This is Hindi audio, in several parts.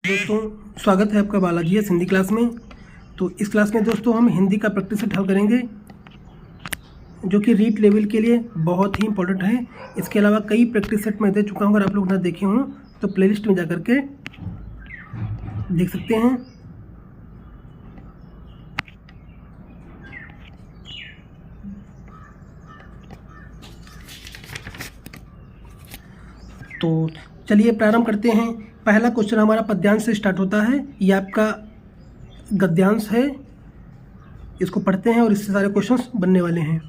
दोस्तों, स्वागत है आपका बालाजी है हिंदी क्लास में। तो इस क्लास में दोस्तों हम हिंदी का प्रैक्टिस सेट हल करेंगे, जो कि रीट लेवल के लिए बहुत ही इंपॉर्टेंट है। इसके अलावा कई प्रैक्टिस सेट मैं दे चुका हूँ, अगर आप लोग ना देखे हों तो प्लेलिस्ट में जा कर के देख सकते हैं। तो चलिए प्रारंभ करते हैं। पहला क्वेश्चन हमारा पद्यांश से स्टार्ट होता है। ये आपका गद्यांश है, इसको पढ़ते हैं और इससे सारे क्वेश्चंस बनने वाले हैं।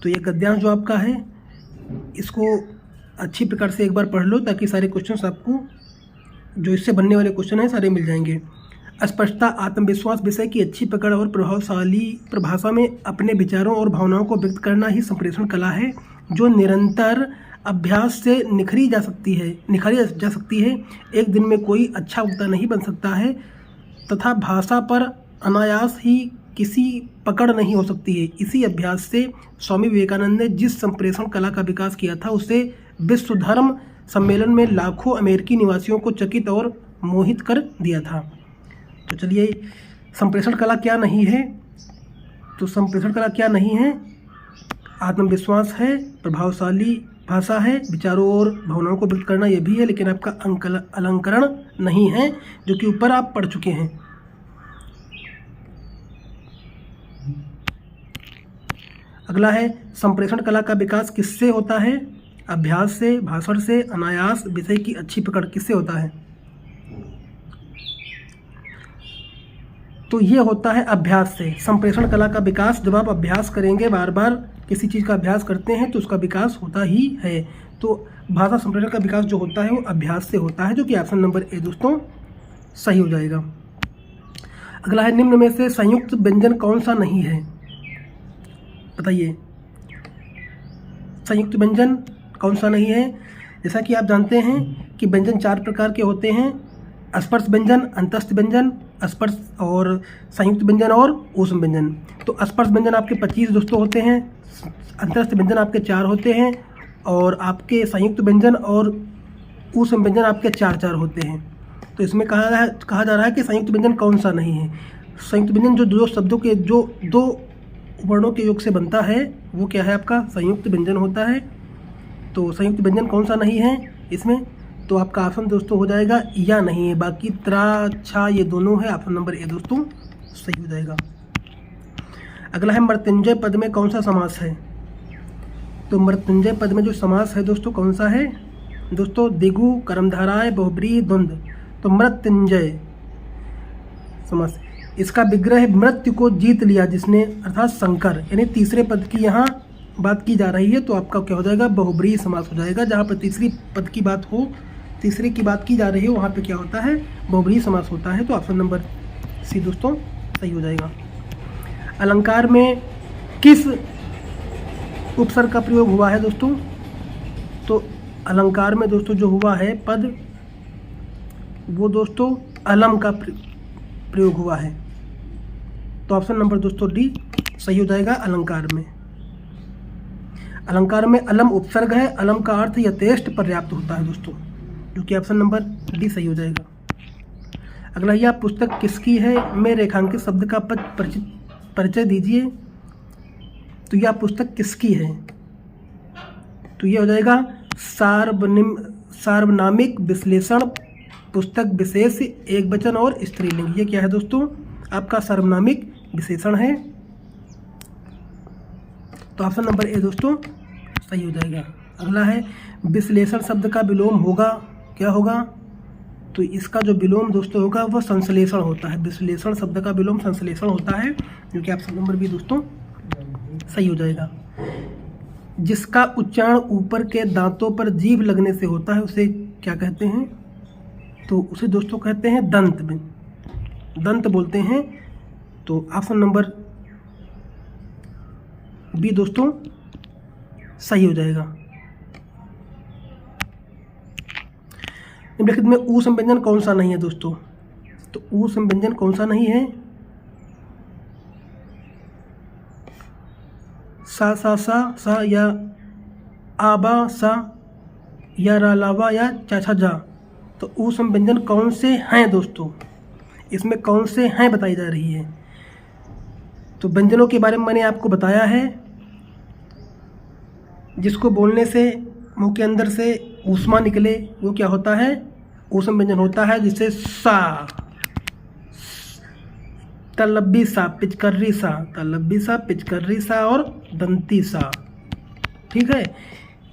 तो ये गद्यांश जो आपका है, इसको अच्छी प्रकार से एक बार पढ़ लो, ताकि सारे क्वेश्चंस आपको जो इससे बनने वाले क्वेश्चन हैं सारे मिल जाएंगे। स्पष्टता, आत्मविश्वास, विषय की अच्छी पकड़ और प्रभावशाली परिभाषा में अपने विचारों और भावनाओं को व्यक्त करना ही संप्रेषण कला है, जो निरंतर अभ्यास से निखारी जा सकती है। एक दिन में कोई अच्छा वक्ता नहीं बन सकता है तथा भाषा पर अनायास ही किसी पकड़ नहीं हो सकती है। इसी अभ्यास से स्वामी विवेकानंद ने जिस संप्रेषण कला का विकास किया था, उसे विश्व धर्म सम्मेलन में लाखों अमेरिकी निवासियों को चकित और मोहित कर दिया था। तो चलिए, संप्रेषण कला क्या नहीं है? तो संप्रेषण कला क्या नहीं है? आत्मविश्वास है, प्रभावशाली भाषा है, विचारों और भावनाओं को व्यक्त करना यह भी है, लेकिन आपका अलंकरण नहीं है, जो कि ऊपर आप पढ़ चुके हैं। अगला है, संप्रेषण कला का विकास किससे होता है? अभ्यास से, भाषण से, अनायास, विषय की अच्छी पकड़, किससे होता है? तो ये होता है अभ्यास से। संप्रेषण कला का विकास, जब आप अभ्यास करेंगे, बार बार किसी चीज़ का अभ्यास करते हैं तो उसका विकास होता ही है। तो भाषा संप्रेषण का विकास जो होता है वो अभ्यास से होता है, जो कि ऑप्शन नंबर ए दोस्तों सही हो जाएगा। अगला है, निम्न में से संयुक्त व्यंजन कौन सा नहीं है? बताइए, संयुक्त व्यंजन कौन सा नहीं है? जैसा कि आप जानते हैं कि व्यंजन 4 प्रकार के होते हैं: स्पर्श व्यंजन, अंतस्थ व्यंजन, स्पर्श और संयुक्त व्यंजन और ऊष्म व्यंजन। तो स्पर्श व्यंजन आपके 25 दोस्तों होते हैं, अंतस्थ व्यंजन आपके 4 होते हैं, और आपके संयुक्त व्यंजन और ऊष्म व्यंजन आपके 4 होते हैं। तो इसमें कहा जा रहा है कि संयुक्त व्यंजन कौन सा नहीं है? संयुक्त व्यंजन जो दो शब्दों के, जो 2 वर्णों के योग से बनता है, वो क्या है? आपका संयुक्त व्यंजन होता है। तो संयुक्त व्यंजन कौन सा नहीं है इसमें? तो आपका ऑप्शन दोस्तों हो जाएगा या नहीं है। बाकी त्रा, छा, ये दोनों है। ऑप्शन नंबर ए दोस्तों सही हो जाएगा। अगला है, मृत्युंजय पद में कौन सा समास है? तो मृत्युंजय पद में जो समास है दोस्तों कौन सा है? दोस्तों, दिगु, कर्मधाराय, बहुब्रीहि, द्वंद्व। तो मृत्युंजय समास, इसका विग्रह मृत्यु को जीत लिया जिसने, अर्थात शंकर, यानी तीसरे पद की यहाँ बात की जा रही है। तो आपका क्या हो जाएगा? बहुब्रीहि समास हो जाएगा। जहाँ पर तीसरी पद की बात हो, तीसरे की बात की जा रही है, वहाँ पे क्या होता है? बहुब्रीहि समास होता है। तो ऑप्शन नंबर सी दोस्तों सही हो जाएगा। अलंकार में किस उपसर्ग का प्रयोग हुआ है दोस्तों? तो अलंकार में दोस्तों जो हुआ है पद, वो दोस्तों अलम का प्रयोग हुआ है। तो ऑप्शन नंबर दोस्तों डी सही हो जाएगा। अलंकार में अलम उपसर्ग है। अलम का अर्थ यथेष्ट पर्याप्त होता है दोस्तों, जो कि ऑप्शन नंबर डी सही हो जाएगा। अगला, यह पुस्तक किसकी है? में रेखांकित शब्द का परिचय दीजिए। तो यह पुस्तक किसकी है? तो यह हो जाएगा सार्वनामिक विश्लेषण पुस्तक विशेष, एकवचन और स्त्रीलिंग। ये क्या है दोस्तों? आपका सार्वनामिक विशेषण है। तो ऑप्शन नंबर ए दोस्तों सही हो जाएगा। अगला है, विश्लेषण शब्द का विलोम होगा, क्या होगा? तो इसका जो विलोम दोस्तों होगा वह संश्लेषण होता है। विश्लेषण शब्द का विलोम संश्लेषण होता है, जो कि ऑप्शन नंबर बी दोस्तों सही हो जाएगा। जिसका उच्चारण ऊपर के दांतों पर जीभ लगने से होता है, उसे क्या कहते हैं? तो उसे दोस्तों कहते हैं दंत बोलते हैं। तो ऑप्शन नंबर बी दोस्तों सही हो जाएगा। निम्नलिखित में ऊष्म व्यंजन कौन सा नहीं है दोस्तों? तो ऊष्म व्यंजन कौन सा नहीं है? सा या आबा सा या रालावा या चाछा जा। तो ऊष्म व्यंजन कौन से हैं दोस्तों, इसमें कौन से हैं बताई जा रही है। तो व्यंजनों के बारे में मैंने आपको बताया है, जिसको बोलने से मुंह के अंदर से ऊष्मा निकले वो क्या होता है, ऊष्म व्यंजन होता है। जिससे सा, तलब्बी सा, पिचकर्री सा, तलब्बी सा, पिचकर्री सा और दंती सा, ठीक है।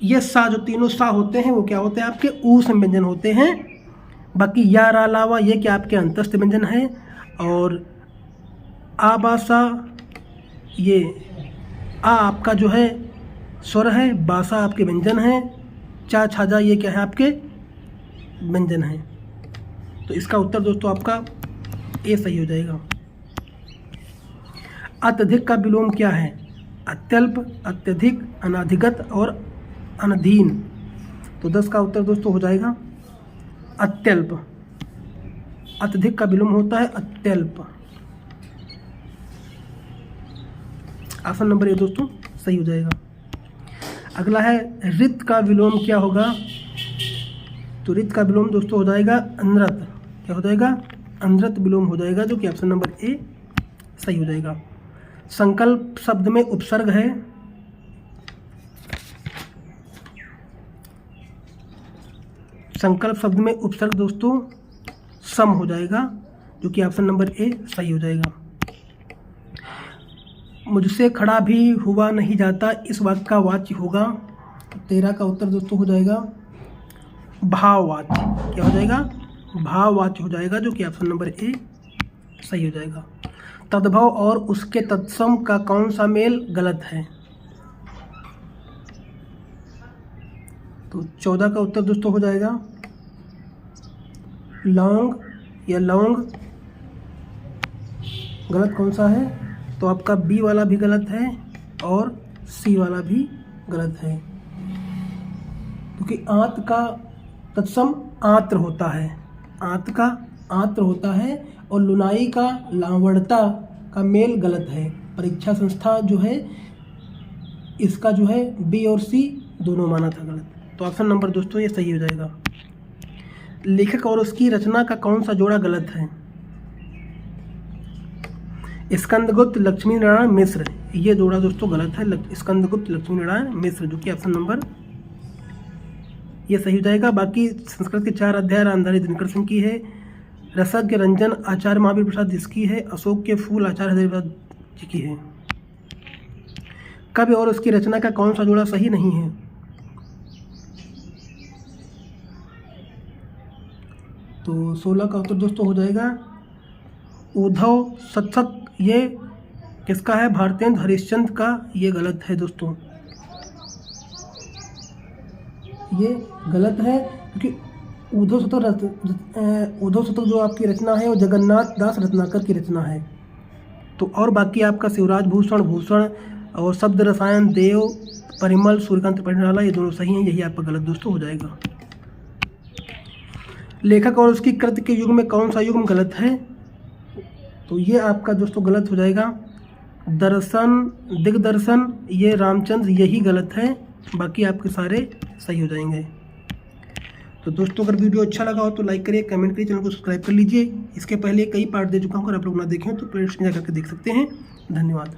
ये सा, जो तीनों सा होते हैं वो क्या होते हैं, आपके ऊष्म व्यंजन होते हैं। बाकी या रा अलावा ये क्या आपके अंतस्थ व्यंजन है। और आ बा सा, ये आ आपका जो है स्वर है, बासा आपके व्यंजन है, चा छाजा ये क्या है आपके व्यंजन है। तो इसका उत्तर दोस्तों आपका ए सही हो जाएगा। अत्यधिक का विलोम क्या है, अत्यल्प, अत्यधिक, अनाधिगत और अनधीन। तो 10 का उत्तर दोस्तों हो जाएगा अत्यल्प। अत्यधिक का विलोम होता है अत्यल्प। ऑप्शन नंबर ए दोस्तों सही हो जाएगा। अगला है रित का विलोम क्या होगा। तो रित का विलोम दोस्तों हो जाएगा अनृत। क्या हो जाएगा, अनृत विलोम हो जाएगा, जो कि ऑप्शन नंबर ए सही हो जाएगा। संकल्प शब्द में उपसर्ग है। संकल्प शब्द में उपसर्ग दोस्तों सम हो जाएगा, जो कि ऑप्शन नंबर ए सही हो जाएगा। मुझसे खड़ा भी हुआ नहीं जाता, इस वाक्य का वाच्य होगा। 13 का उत्तर दोस्तों हो जाएगा भाववाच्य। क्या हो जाएगा, भाववाच्य हो जाएगा, जो कि ऑप्शन नंबर ए सही हो जाएगा। तद्भव और उसके तत्सम का कौन सा मेल गलत है। तो 14 का उत्तर दोस्तों हो जाएगा लौंग या लौंग। गलत कौन सा है, तो आपका बी वाला भी गलत है और सी वाला भी गलत है, क्योंकि आंत का तत्सम आत्र होता है, आंत का आत्र होता है, और लुनाई का लावणता का मेल गलत है। परीक्षा संस्था जो है इसका जो है बी और सी दोनों माना था गलत। तो ऑप्शन नंबर दोस्तों ये सही हो जाएगा। लेखक और उसकी रचना का कौन सा जोड़ा गलत है। स्कंदगुप्त लक्ष्मी नारायण मिश्र, ये जोड़ा दोस्तों गलत है। स्कंदगुप्त लक्ष्मी नारायण मिश्र, जो कि ऑप्शन नंबर ये सही हो जाएगा। बाकी संस्कृत के 4 अध्याय रामधारी दिनकर सिंह की है। रसज्ञ रंजन आचार्य महावीर प्रसाद जिसकी है। अशोक के फूल आचार्य हरिप्रसाद जी की है। कवि और उसकी रचना का कौन सा जोड़ा सही नहीं है। तो 16 का उत्तर दोस्तों हो जाएगा उद्धव सत्सत, ये किसका है, भारतेंद्र हरिश्चंद्र का, ये गलत है दोस्तों, ये गलत है, क्योंकि उद्धव शतक जो आपकी रचना है वो जगन्नाथ दास रत्नाकर की रचना है। तो और बाकी आपका शिवराज भूषण, भूषण और शब्द रसायन, देव, परिमल, सूर्यकांत परिणाला, ये दोनों सही हैं, यही आपका गलत दोस्तों हो जाएगा। लेखक और उसकी कृति के युग में कौन सा युग्म गलत है। तो ये आपका दोस्तों गलत हो जाएगा दर्शन, दिग्दर्शन, ये रामचंद्र, यही गलत है। बाकी आपके सारे सही हो जाएंगे। तो दोस्तों अगर वीडियो अच्छा लगा हो तो लाइक करिए, कमेंट करिए, चैनल को सब्सक्राइब कर लीजिए। इसके पहले कई पार्ट दे चुका हूँ, अगर आप लोग ना देखें तो प्लेलिस्ट में जाकर के देख सकते हैं। धन्यवाद।